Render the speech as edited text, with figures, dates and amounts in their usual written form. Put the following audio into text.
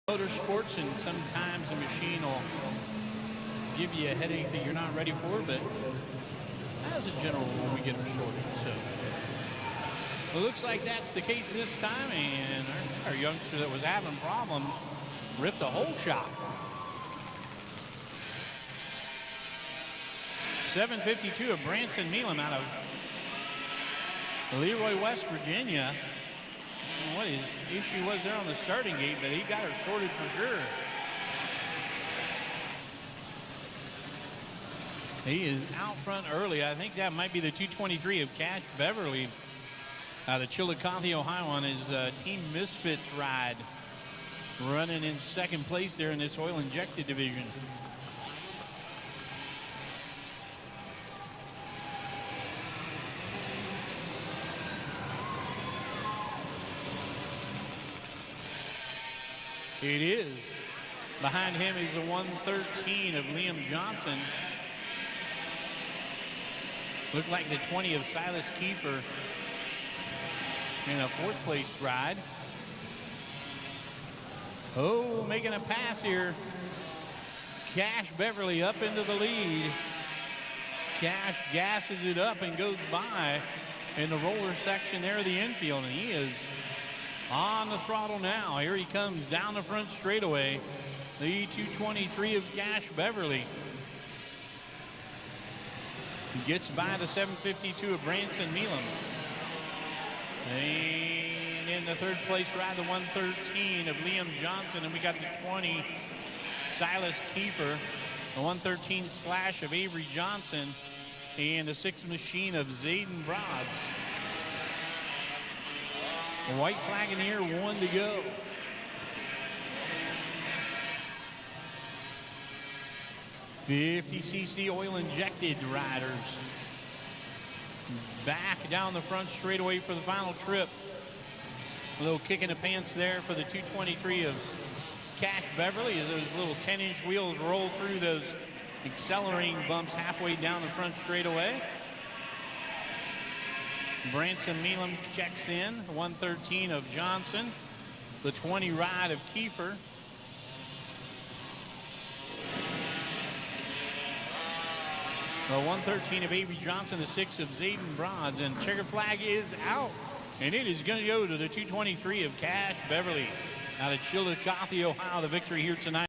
Motorsports, and sometimes the machine will give you a headache that you're not ready for, but as a general rule, we get them sorted. So it looks like that's the case this time, and our youngster that was having problems ripped a whole shot. 7:52 of Branson Meelam out of Leroy, West Virginia. What his issue was there on the starting gate, but he got her sorted for sure. He is out front early. I think that might be the 223 of Cash Beverly out of Chillicothe, Ohio, on his Team Misfits ride, running in second place there in this oil injected division. It is. Behind him is the 113 of Liam Johnson. Looked like the 20 of Silas Kiefer in a fourth place ride. Oh, making a pass here. Cash Beverly up into the lead. Cash gasses it up and goes by in the roller section there of the infield, and he is on the throttle now. Here he comes down the front straightaway. The 223 of Cash Beverly. Gets by the 752 of Branson Meelam. And in the third place ride, the 113 of Liam Johnson. And we got the 20 Silas Kiefer. The 113 slash of Avery Johnson. And the 6 machine of Zayden Broads. A white flag in here, 1 to go. $50cc oil injected riders. Back down the front straightaway for the final trip. A little kick in the pants there for the 223 of Cash Beverly as those little 10-inch wheels roll through those accelerating bumps halfway down the front straightaway. Branson Meelam checks in, 113 of Johnson, the 20 ride of Kiefer. The 113 of Avery Johnson, the 6 of Zayden Broads, and checker flag is out. And it is going to go to the 223 of Cash Beverly out of Chillicothe, Ohio, the victory here tonight.